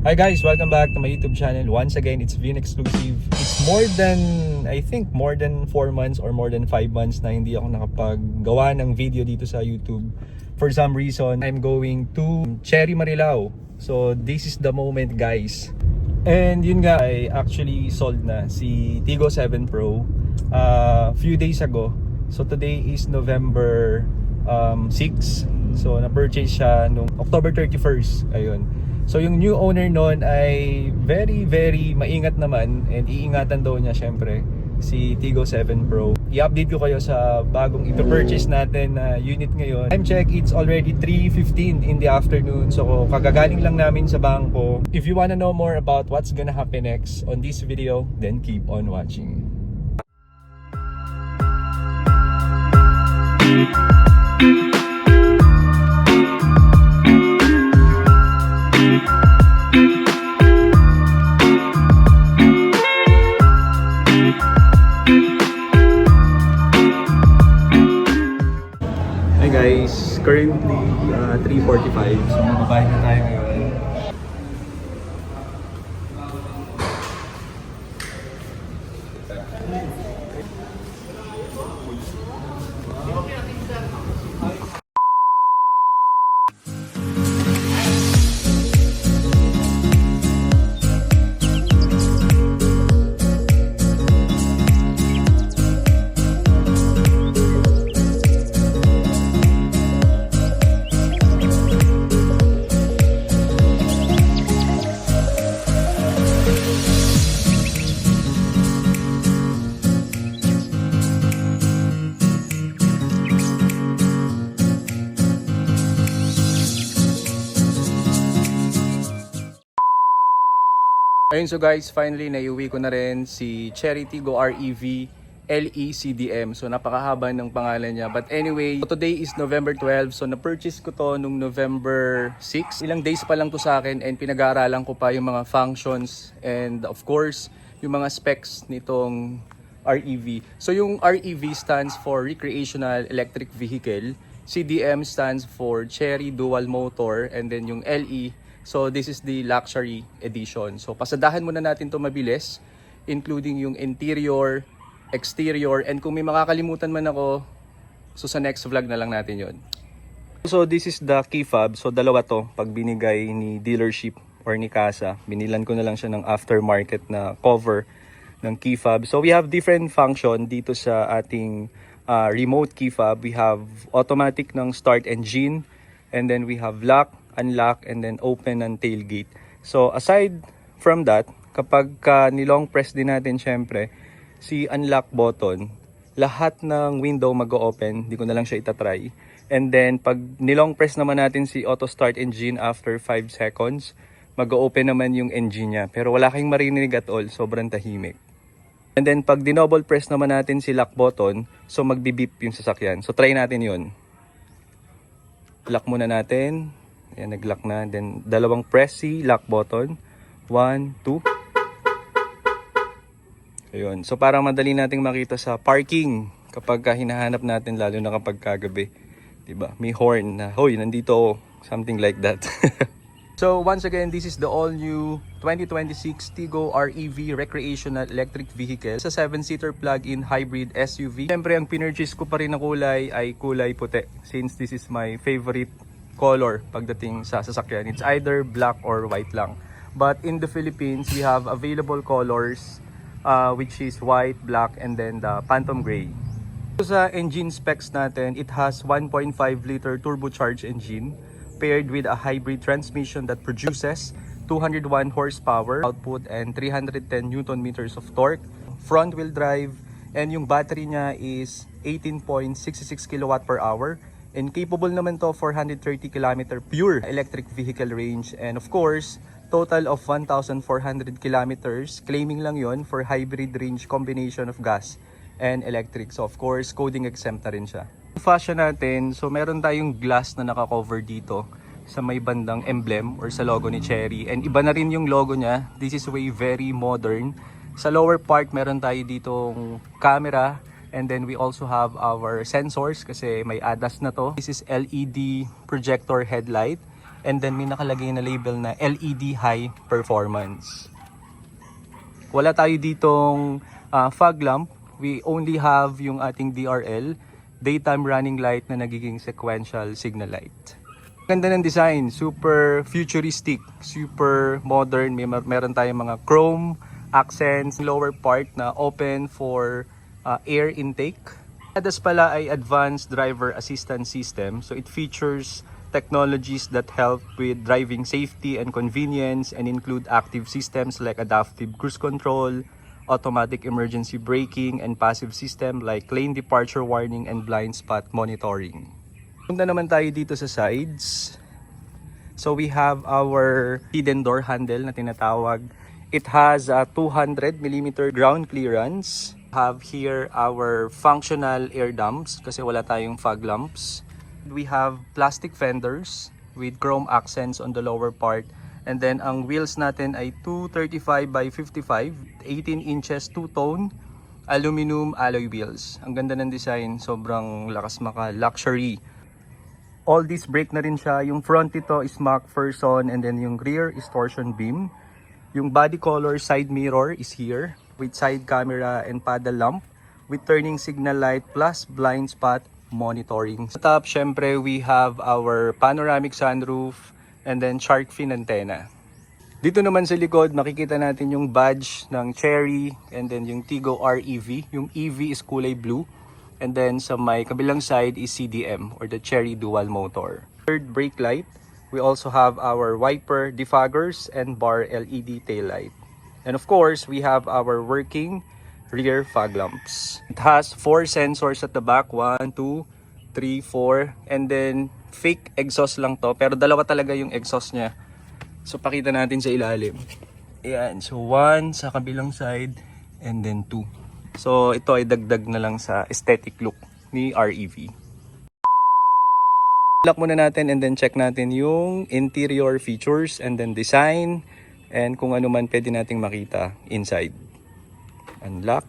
Hi guys, welcome back to my YouTube channel. Once again, it's Vin Exclusive. It's more than 4 months or more than 5 months na hindi ako nakapaggawa ng video dito sa YouTube. For some reason, I'm going to Cherry Marilao. So this is the moment, guys. And yun nga, I actually sold na si Tigo 7 Pro few days ago. So today is November 6. So na-purchase siya nung October 31st. Ayun. So yung new owner nun ay very maingat naman, and iingatan daw niya syempre si Tigo 7 Pro. I-update ko kayo sa bagong ipapurchase natin na unit ngayon. Time check, it's already 3:15 in the afternoon. So kagagaling lang namin sa bangko. If you wanna know more about what's gonna happen next on this video, then keep on watching. Hi guys, currently 3:45, so mababayad na tayo ngayon. Ayun, so guys, finally naiuwi ko na rin si Cherry Tigo REV LE-CDM. So napakahaba ng pangalan niya. But anyway, today is November 12. So na-purchase ko to nung November 6. Ilang days pa lang to sa akin, and pinag-aaralan ko pa yung mga functions and of course, yung mga specs nitong REV. So yung REV stands for Recreational Electric Vehicle. CDM stands for Cherry Dual Motor, and then yung LE, so this is the luxury edition. So pasadahan muna natin to mabilis, including yung interior, exterior, and kung may makakalimutan man ako, so sa next vlog na lang natin yon. So this is the key fob. So dalawa to, pag binigay ni dealership or ni Casa, binilan ko na lang siya ng aftermarket na cover ng key fob. So we have different function dito sa ating remote key fob. We have automatic ng start engine, and then we have lock, unlock, and then open ng tailgate. So aside from that, kapag nilong press din natin syempre si unlock button, lahat ng window mag-o-open. Hindi ko na lang siya itatry. And then pag nilong press naman natin si auto start engine after 5 seconds, mag-o-open naman yung engine niya. Pero wala kayong marinig at all, sobrang tahimik. And then pag dinoble press naman natin si lock button, so magbi-beep yung sasakyan. So try natin yun. Lock muna natin. Ayan, nag-lock na. Then dalawang press si lock button. 1, 2. Ayun. So parang madali nating makita sa parking kapag hinahanap natin, lalo na kapag kagabi. Diba? May horn na, hoy, nandito ako. Something like that. So once again, this is the all-new 2026 Tigo REV Recreational Electric Vehicle sa 7-seater plug-in hybrid SUV. Siyempre, ang pinurchase ko pa rin na kulay ay kulay puti, since this is my favorite color pagdating sa sasakyan. It's either black or white lang. But in the Philippines, we have available colors which is white, black, and then the phantom gray. So sa engine specs natin, it has 1.5 liter turbocharged engine paired with a hybrid transmission that produces 201 horsepower output and 310 newton meters of torque, front wheel drive, and yung battery niya is 18.66 kilowatt per hour, and capable naman to for 130 km pure electric vehicle range, and of course total of 1,400 kilometers, claiming lang yon for hybrid range combination of gas and electric. So of course coding exempt na rin siya. Fashion natin, so meron tayong glass na naka-cover dito sa may bandang emblem or sa logo ni Cherry, and iba na rin yung logo niya. This is way very modern. Sa lower part meron tayo ditong camera, and then we also have our sensors kasi may ADAS na to. This is LED projector headlight, And then may nakalagay na label na LED High Performance. Wala tayo ditong fog lamp. We only have yung ating DRL, daytime running light na nagiging sequential signal light. Ganda ng design, super futuristic, super modern. Meron tayong mga chrome accents, lower part na open for air intake. ADAS pala ay Advanced Driver Assistance System. So it features technologies that help with driving safety and convenience and include active systems like adaptive cruise control, automatic emergency braking, and passive system like lane departure warning and blind spot monitoring. Punta naman tayo dito sa sides. So we have our hidden door handle na tinatawag. It has a 200mm ground clearance. Have here our functional air dumps kasi wala tayong fog lamps. We have plastic fenders with chrome accents on the lower part. And then ang wheels natin ay 235 by 55, 18 inches two-tone aluminum alloy wheels. Ang ganda ng design, sobrang lakas maka luxury. All this brake na rin siya. Yung front ito is MacPherson and then yung rear is torsion beam. Yung body color side mirror is here with side camera and paddle lamp with turning signal light plus blind spot monitoring. Sa top, syempre, we have our panoramic sunroof and then shark fin antenna. Dito naman sa likod, makikita natin yung badge ng Chery and then yung Tigo REV. Yung EV is kulay blue. And then sa may kabilang side is CDM or the Chery Dual Motor. Third brake light, we also have our wiper defoggers and bar LED tail light. And of course, we have our working rear fog lamps. It has 4 sensors at the back, 1, 2, 3, 4, and then fake exhaust lang to, pero dalawa talaga yung exhaust niya. So pakita natin sa ilalim. Ayan, so 1 sa kabilang side and then 2. So ito ay dagdag na lang sa aesthetic look ni REV. Lock muna natin and then check natin yung interior features and then design and kung ano man pwede nating makita inside. Unlock.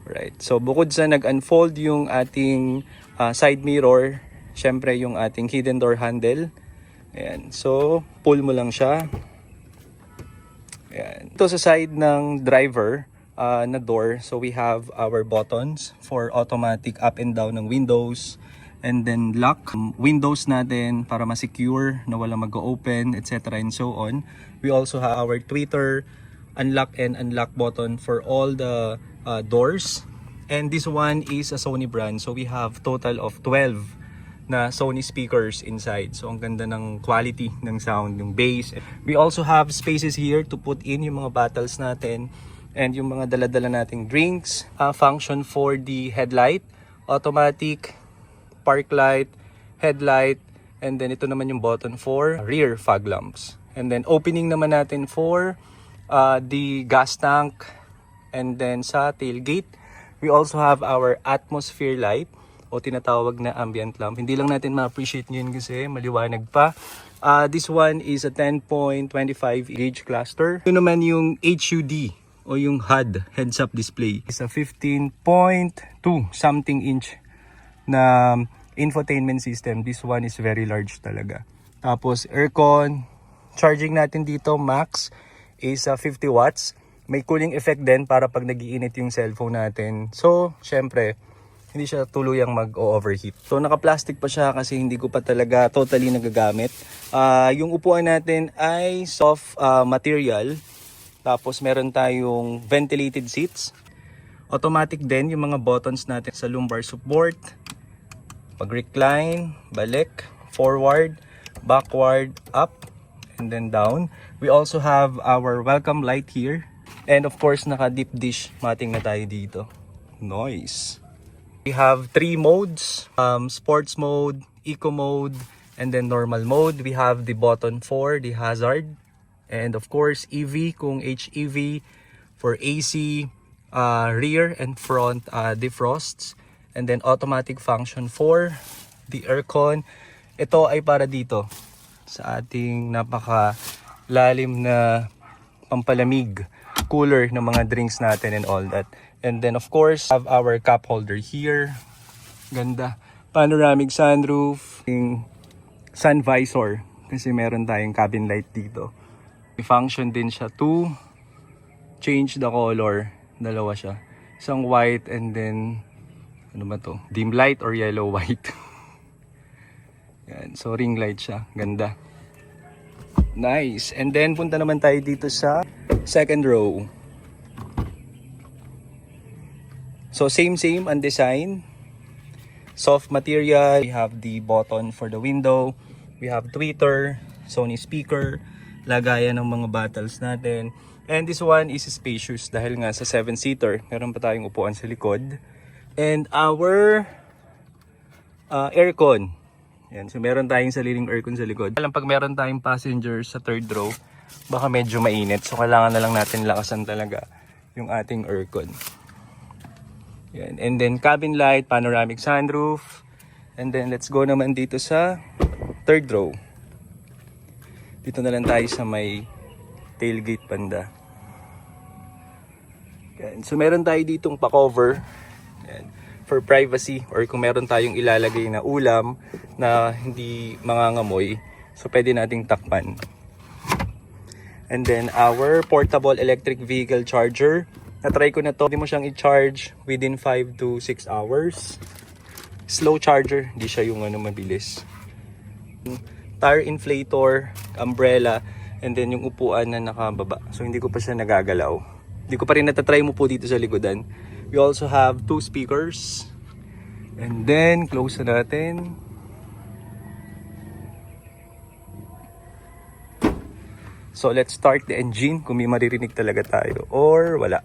Right. So bukod sa nag-unfold yung ating side mirror, syempre yung ating hidden door handle. Ayan. So pull mo lang siya. Ayan. Ito sa side ng driver na door. So we have our buttons for automatic up and down ng windows. And then lock windows natin para ma-secure na walang mag-open, etc. and so on. We also have our tweeter unlock and unlock button for all the doors, and this one is a Sony brand, so we have total of 12 na Sony speakers inside. So ang ganda ng quality ng sound, yung bass. We also have spaces here to put in yung mga bottles natin and yung mga dala-dala nating drinks. Function for the headlight, automatic park light, headlight, and then ito naman yung button for rear fog lamps. And then opening naman natin for the gas tank, and then sa tailgate we also have our atmosphere light o tinatawag na ambient lamp. Hindi lang natin ma-appreciate ngayon kasi maliwanag pa. This one is a 10.25 gauge cluster. Ito naman yung HUD o yung HUD, heads up display. It's a 15.2 something inch na infotainment system. This one is very large talaga. Tapos aircon, charging natin dito max is 50 watts. May cooling effect din para pag nag-iinit yung cellphone natin. So, syempre, hindi siya tuluyang mag-overheat. So, naka-plastic pa siya kasi hindi ko pa talaga totally nagagamit. Yung upuan natin ay soft material. Tapos, meron tayong ventilated seats. Automatic din yung mga buttons natin sa lumbar support. Pag-recline, balik, forward, backward, up, and then down. We also have our welcome light here. And of course, naka-deep dish mating na tayo dito. Nice. We have 3 modes, sports mode, eco mode, and then normal mode. We have the button for the hazard. And of course, EV kung HEV, for AC, rear and front defrosts. And then automatic function for the aircon. Ito ay para dito sa ating napaka lalim na pampalamig cooler ng mga drinks natin and all that. And then of course, have our cup holder here. Ganda. Panoramic sunroof, sun visor. kasi meron tayong cabin light dito. I-function din siya to change the color. Dalawa siya. Isang white and then, ano ba to? Dim light or yellow white. Yan. So ring light siya. Ganda. Nice. And then punta naman tayo dito sa second row. So same ang design. Soft material. We have the button for the window. We have tweeter, Sony speaker, lagayan ng mga bottles natin. And this one is spacious dahil nga sa 7-seater. Meron pa tayong upuan sa likod. And our aircon. Yan, so meron tayong sariling aircon sa likod. Alam, pag meron tayong passengers sa third row, baka medyo mainit. So kailangan na lang natin lakasan talaga yung ating aircon. Yan. And then cabin light, panoramic sunroof. And then let's go naman dito sa third row. Dito na lang tayo sa may tailgate banda. Yan. So meron tayo ditong pa-cover. Yan. For privacy or kung meron tayong ilalagay na ulam na hindi mangangamoy, so pwede nating takpan. And then our portable electric vehicle charger, na-try ko na to, hindi mo siyang i-charge within 5 to 6 hours. Slow charger, hindi siya yung mabilis. Tire inflator, umbrella, and then yung upuan na nakababa, so hindi ko pa siya nagagalaw. Hindi ko pa rin natatry mo po dito sa likodan. We also have 2 speakers. And then, close na natin. So, let's start the engine kung may maririnig talaga tayo or wala.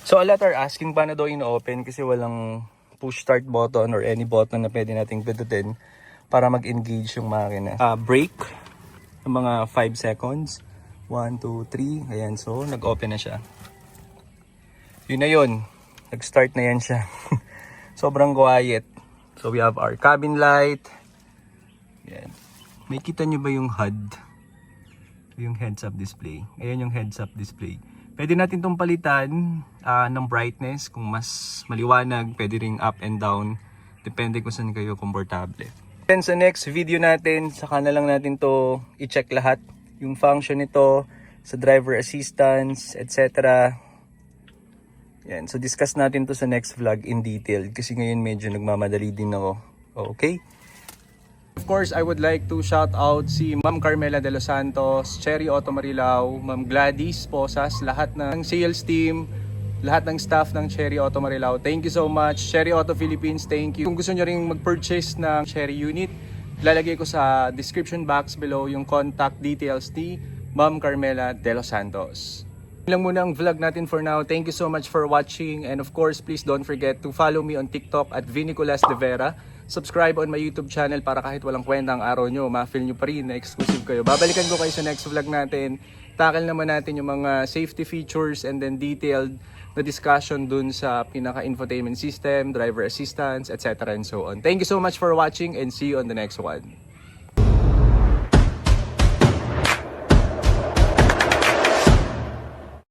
So, a lot are asking paano daw in-open kasi walang push start button or any button na pwede nating pindutin para mag-engage yung makina. Brake, mga 5 seconds. 1, 2, 3. Ayan, so nag-open na siya. Yun na yun. Nag-start na yan siya. Sobrang quiet. So we have our cabin light. Ayan. May kita nyo ba yung HUD? Yung heads-up display. Ayan yung heads-up display. Pwede natin itong palitan ng brightness. Kung mas maliwanag, pwede ring up and down. Depende kung saan kayo komportable. Then sa next video natin, saka na lang natin to i-check lahat. Yung function nito sa driver assistance, etc. Yan. So discuss natin to sa next vlog in detail kasi ngayon medyo nagmamadali din ako. Okay? Of course, I would like to shout out si Ma'am Carmela de los Santos, Cherry Auto Marilao, Ma'am Gladys Posas, lahat ng sales team, lahat ng staff ng Cherry Auto Marilao. Thank you so much. Cherry Auto Philippines, thank you. Kung gusto nyo rin mag-purchase ng Cherry unit, lalagay ko sa description box below yung contact details ni Ma'am Carmela de los Santos. Yun lang muna ang vlog natin for now. Thank you so much for watching. And of course, please don't forget to follow me on TikTok at Vinicolas de Vera. Subscribe on my YouTube channel para kahit walang kwenta ang araw nyo, ma-feel nyo pa rin na exclusive kayo. Babalikan ko kayo sa next vlog natin. Tackle naman natin yung mga safety features and then detailed na discussion dun sa pinaka-infotainment system, driver assistance, etc. and so on. Thank you so much for watching and see you on the next one.